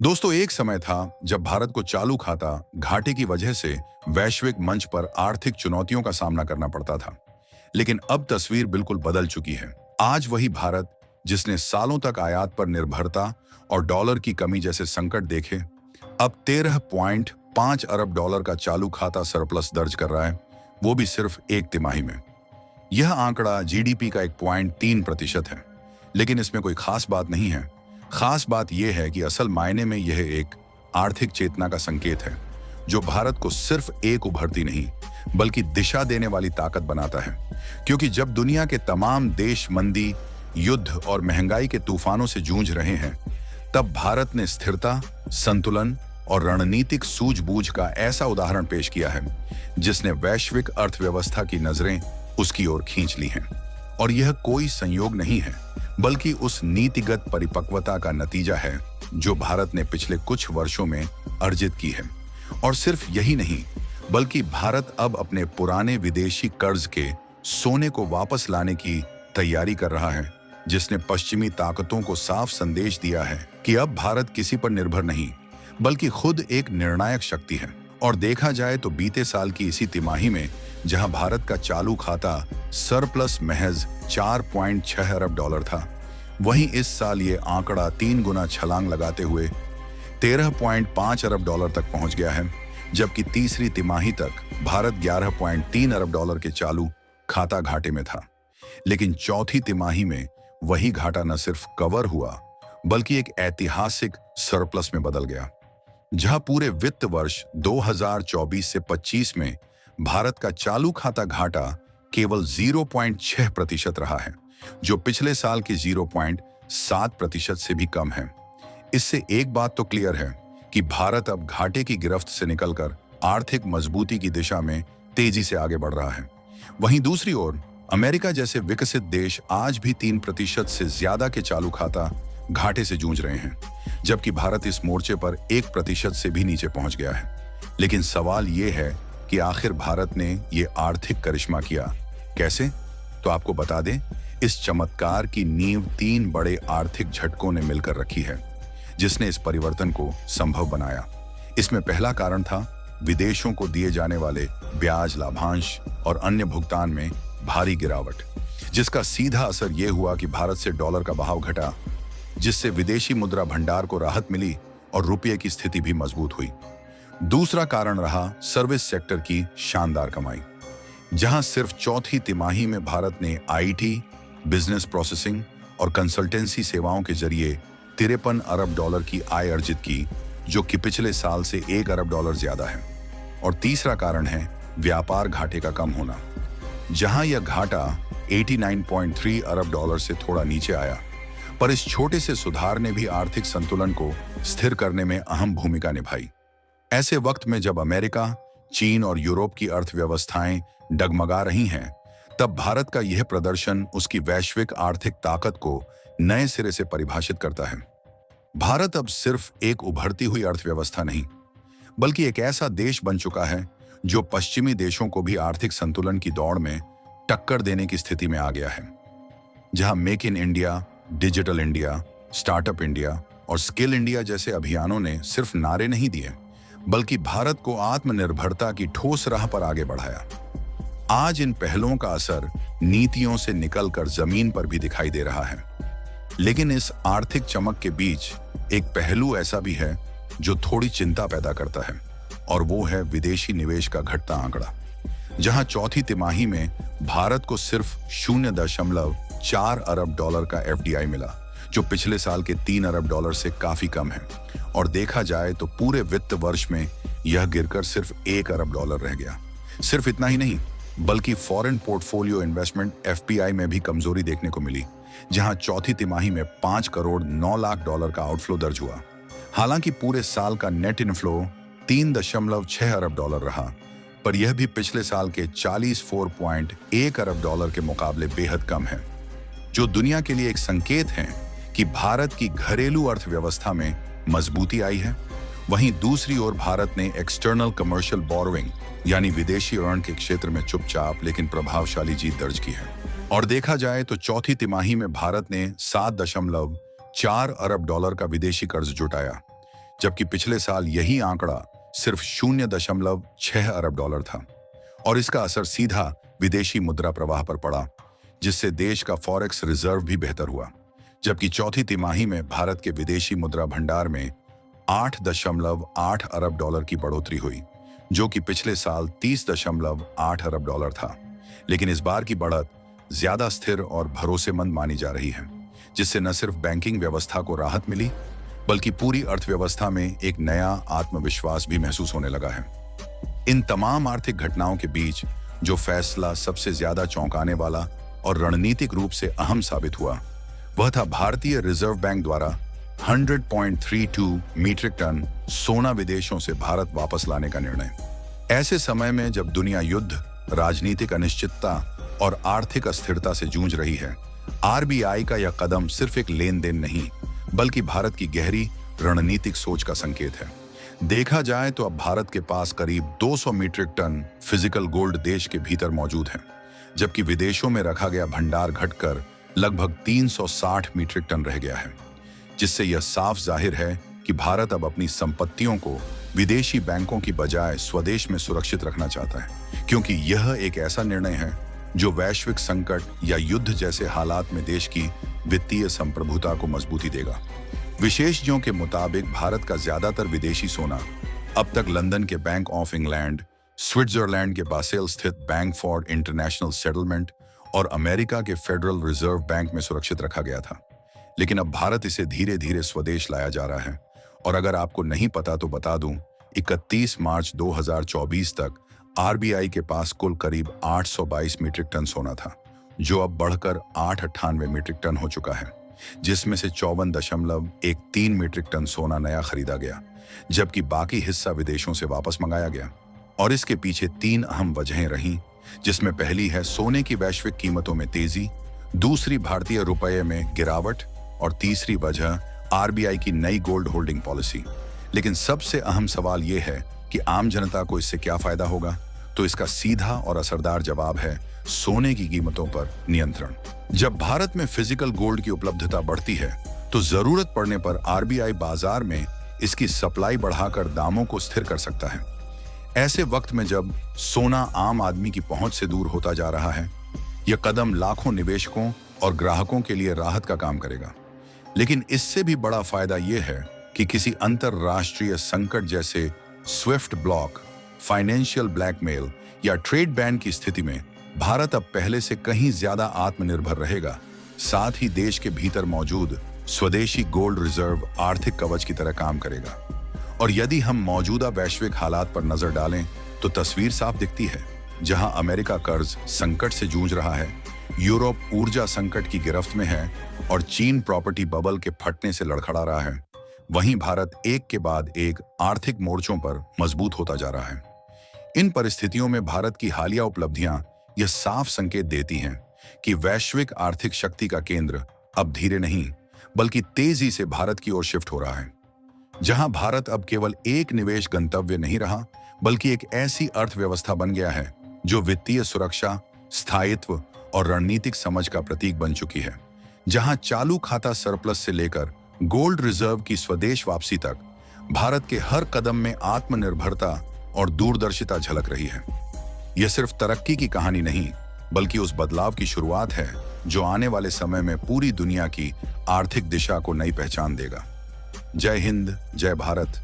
दोस्तों, एक समय था जब भारत को चालू खाता घाटे की वजह से वैश्विक मंच पर आर्थिक चुनौतियों का सामना करना पड़ता था। लेकिन अब तस्वीर बिल्कुल बदल चुकी है। आज वही भारत जिसने सालों तक आयात पर निर्भरता और डॉलर की कमी जैसे संकट देखे, अब 13.5 अरब डॉलर का चालू खाता सरप्लस दर्ज कर रहा है, वो भी सिर्फ एक तिमाही में। यह आंकड़ा जीडीपी का 1.3% है। लेकिन इसमें कोई खास बात नहीं है। खास बात यह है कि असल मायने में यह एक आर्थिक चेतना का संकेत है, जो भारत को सिर्फ एक उभरती नहीं बल्कि दिशा देने वाली ताकत बनाता है। क्योंकि जब दुनिया के तमाम देश मंदी, युद्ध और महंगाई के तूफानों से जूझ रहे हैं, तब भारत ने स्थिरता, संतुलन और रणनीतिक सूझबूझ का ऐसा उदाहरण पेश किया है जिसने वैश्विक अर्थव्यवस्था की नजरें उसकी ओर खींच ली हैं। और यह कोई संयोग नहीं है, बल्कि उस नीतिगत परिपक्वता का नतीजा है जो भारत ने पिछले कुछ वर्षों में अर्जित की है। और सिर्फ यही नहीं, बल्कि भारत अब अपने पुराने विदेशी कर्ज के सोने को वापस लाने की तैयारी कर रहा है, जिसने पश्चिमी ताकतों को साफ संदेश दिया है कि अब भारत किसी पर निर्भर नहीं, बल्कि खुद एक निर्णायक शक्ति है। और देखा जाए तो बीते साल की इसी तिमाही में जहां भारत का चालू खाता सरप्लस महज 4.6 अरब डॉलर था, वहीं इस साल ये आंकड़ा 3 गुना छलांग लगाते हुए 13.5 अरब डॉलर तक पहुंच गया है। जबकि तीसरी तिमाही तक भारत 11.3 अरब डॉलर के चालू खाता घाटे में था। लेकिन चौथी तिमाही में वही घाटा न सिर्फ कवर हुआ, बल्कि एक ऐतिहासिक सरप्लस में बदल गया, जहां पूरे वित्त वर्ष 2024 से 25 में भारत का चालू खाता घाटा केवल 0.6% रहा है, जो पिछले साल के 0.7% से भी कम है। इससे एक बात तो क्लियर है कि भारत अब घाटे की गिरफ्त से निकलकर आर्थिक मजबूती की दिशा में तेजी से आगे बढ़ रहा है। वहीं दूसरी ओर अमेरिका जैसे विकसित देश आज भी 3% से ज्यादा के चालू खाता घाटे से जूझ रहे हैं, जबकि भारत इस मोर्चे पर 1% से भी नीचे पहुंच गया है। लेकिन सवाल यह है कि आखिर भारत ने ये आर्थिक करिश्मा किया कैसे? तो आपको बता दें, इस चमत्कार की नींव 3 बड़े आर्थिक झटकों ने मिलकर रखी है, जिसने इस परिवर्तन को संभव बनाया। इसमें पहला कारण था विदेशों को दिए जाने वाले ब्याज लाभांश और अन्य भुगतान में भारी गिरावट, जिसका सीधा असर यह हुआ कि भारत से डॉलर का बहाव घटा, जिससे विदेशी मुद्रा भंडार को राहत मिली और रुपये की स्थिति भी मजबूत हुई। दूसरा कारण रहा सर्विस सेक्टर की शानदार कमाई, जहां सिर्फ चौथी तिमाही में भारत ने आईटी, बिजनेस प्रोसेसिंग और कंसल्टेंसी सेवाओं के जरिए 53 अरब डॉलर की आय अर्जित की, जो कि पिछले साल से 1 अरब डॉलर ज्यादा है। और तीसरा कारण है व्यापार घाटे का कम होना, जहां यह घाटा 89.3 अरब डॉलर से थोड़ा नीचे आया। पर इस छोटे से सुधार ने भी आर्थिक संतुलन को स्थिर करने में अहम भूमिका निभाई। ऐसे वक्त में जब अमेरिका, चीन और यूरोप की अर्थव्यवस्थाएं डगमगा रही हैं, तब भारत का यह प्रदर्शन उसकी वैश्विक आर्थिक ताकत को नए सिरे से परिभाषित करता है। भारत अब सिर्फ एक उभरती हुई अर्थव्यवस्था नहीं, बल्कि एक ऐसा देश बन चुका है जो पश्चिमी देशों को भी आर्थिक संतुलन की दौड़ में टक्कर देने की स्थिति में आ गया है। जहां make in India, digital India, startup India और स्किल इंडिया जैसे अभियानों ने सिर्फ नारे नहीं दिए, बल्कि भारत को आत्मनिर्भरता की ठोस राह पर आगे बढ़ाया। आज इन पहलों का असर नीतियों से निकलकर जमीन पर भी दिखाई दे रहा है। लेकिन इस आर्थिक चमक के बीच एक पहलू ऐसा भी है जो थोड़ी चिंता पैदा करता है, और वो है विदेशी निवेश का घटता आंकड़ा। जहां चौथी तिमाही में भारत को सिर्फ 0.4 अरब डॉलर का एफडीआई मिला, जो पिछले साल के 3 अरब डॉलर से काफी कम है। और देखा जाए तो पूरे वित्त वर्ष में यह गिरकर सिर्फ 1 अरब डॉलर रह गया। सिर्फ इतना ही नहीं, बल्कि फॉरेन पोर्टफोलियो इन्वेस्टमेंट एफपीआई में भी कमजोरी देखने को मिली, जहां चौथी तिमाही में 5 करोड़ 9 लाख डॉलर का आउटफ्लो दर्ज हुआ। हालांकि पूरे साल का नेट इनफ्लो 3.6 अरब डॉलर रहा, पर यह भी पिछले साल के 44.1 अरब डॉलर के मुकाबले बेहद कम है, जो दुनिया के लिए एक संकेत है कि भारत की घरेलू अर्थव्यवस्था में मजबूती आई है। वहीं दूसरी ओर भारत ने एक्सटर्नल कमर्शियल बोरोइंग यानी विदेशी ऋण के क्षेत्र में चुपचाप लेकिन प्रभावशाली जीत दर्ज की है। और देखा जाए तो चौथी तिमाही में भारत ने 7.4 अरब डॉलर का विदेशी कर्ज जुटाया, जबकि पिछले साल यही आंकड़ा सिर्फ 0.6 अरब डॉलर था। और इसका असर सीधा विदेशी मुद्रा प्रवाह पर पड़ा, जिससे देश का फॉरेक्स रिजर्व भी बेहतर हुआ। जबकि चौथी तिमाही में भारत के विदेशी मुद्रा भंडार में 8.8 अरब डॉलर की बढ़ोतरी हुई, जो कि पिछले साल 30.8 अरब डॉलर था। लेकिन इस बार की बढ़त ज्यादा स्थिर और भरोसेमंद मानी जा रही है, जिससे न सिर्फ बैंकिंग व्यवस्था को राहत मिली, बल्कि पूरी अर्थव्यवस्था में एक नया आत्मविश्वास भी महसूस होने लगा है। इन तमाम आर्थिक घटनाओं के बीच जो फैसला सबसे ज्यादा चौंकाने वाला और रणनीतिक रूप से अहम साबित हुआ, वह था भारतीय रिजर्व बैंक द्वारा 100.32 मीट्रिक टन सोना विदेशों से भारत वापस लाने का निर्णय। ऐसे समय में जब दुनिया युद्ध, राजनीतिक अनिश्चितता और आर्थिक अस्थिरता से जूझ रही है, आरबीआई का यह कदम सिर्फ एक लेन देन नहीं, बल्कि भारत की गहरी रणनीतिक सोच का संकेत है। देखा जाए तो अब भारत के पास करीब 200 मीट्रिक टन फिजिकल गोल्ड देश के भीतर मौजूद है, जबकि विदेशों में रखा गया भंडार घटकर लगभग 360 मीट्रिक टन रह गया है, जिससे यह साफ जाहिर है कि भारत अब अपनी संपत्तियों को विदेशी बैंकों की बजाय स्वदेश में सुरक्षित रखना चाहता है, क्योंकि यह एक ऐसा निर्णय है जो वैश्विक संकट या युद्ध जैसे हालात में देश की वित्तीय संप्रभुता को मजबूती देगा। विशेषज्ञों के मुताबिक भारत का ज्यादातर विदेशी सोना अब तक लंदन के बैंक ऑफ इंग्लैंड, स्विट्जरलैंड के बासेल स्थित बैंक फॉर इंटरनेशनल सेटलमेंट और अमेरिका के फेडरल रिजर्व बैंक में सुरक्षित रखा गया था। लेकिन अब भारत इसे धीरे धीरे स्वदेश लाया जा रहा है। और अगर आपको नहीं पता तो बता दूं, 31 मार्च 2024 तक आरबीआई के पास कुल करीब 822 मीट्रिक टन सोना था, जो अब बढ़कर 898 मीट्रिक टन हो चुका है, जिसमें से 54.13 मीट्रिक टन सोना नया खरीदा गया, जबकि बाकी हिस्सा विदेशों से वापस मंगाया गया। और इसके पीछे 3 अहम वजहें रहीं, जिसमें पहली है सोने की वैश्विक कीमतों में तेजी, दूसरी भारतीय रुपये में गिरावट और तीसरी वजह आरबीआई की नई गोल्ड होल्डिंग पॉलिसी। लेकिन सबसे अहम सवाल यह है कि आम जनता को इससे क्या फायदा होगा? तो इसका सीधा और असरदार जवाब है सोने की कीमतों पर नियंत्रण। जब भारत में फिजिकल गोल्ड की उपलब्धता बढ़ती है, तो जरूरत पड़ने पर आरबीआई बाजार में इसकी सप्लाई बढ़ाकर दामों को स्थिर कर सकता है। ऐसे वक्त में जब सोना आम आदमी की पहुंच से दूर होता जा रहा है, यह कदम लाखों निवेशकों और ग्राहकों के लिए राहत का काम करेगा। लेकिन इससे भी बड़ा फायदा यह है कि किसी अंतरराष्ट्रीय संकट जैसे स्विफ्ट ब्लॉक, फाइनेंशियल ब्लैकमेल या ट्रेड बैन की स्थिति में भारत अब पहले से कहीं ज्यादा आत्मनिर्भर रहेगा। साथ ही देश के भीतर मौजूद स्वदेशी गोल्ड रिजर्व आर्थिक कवच की तरह काम करेगा। और यदि हम मौजूदा वैश्विक हालात पर नजर डालें तो तस्वीर साफ दिखती है। जहां अमेरिका कर्ज संकट से जूझ रहा है, यूरोप ऊर्जा संकट की गिरफ्त में है और चीन प्रॉपर्टी बबल के फटने से लड़खड़ा रहा है, वहीं भारत एक के बाद एक आर्थिक मोर्चों पर मजबूत होता जा रहा है। इन परिस्थितियों में भारत की हालिया उपलब्धियां यह साफ संकेत देती हैं कि वैश्विक आर्थिक शक्ति का केंद्र अब धीरे नहीं बल्कि तेजी से भारत की ओर शिफ्ट हो रहा है, जहां भारत अब केवल एक निवेश गंतव्य नहीं रहा, बल्कि एक ऐसी अर्थव्यवस्था बन गया है जो वित्तीय सुरक्षा, स्थायित्व और रणनीतिक समझ का प्रतीक बन चुकी है। जहां चालू खाता सरप्लस से लेकर गोल्ड रिजर्व की स्वदेश वापसी तक भारत के हर कदम में आत्मनिर्भरता और दूरदर्शिता झलक रही है। यह सिर्फ तरक्की की कहानी नहीं, बल्कि उस बदलाव की शुरुआत है जो आने वाले समय में पूरी दुनिया की आर्थिक दिशा को नई पहचान देगा। जय हिंद, जय भारत।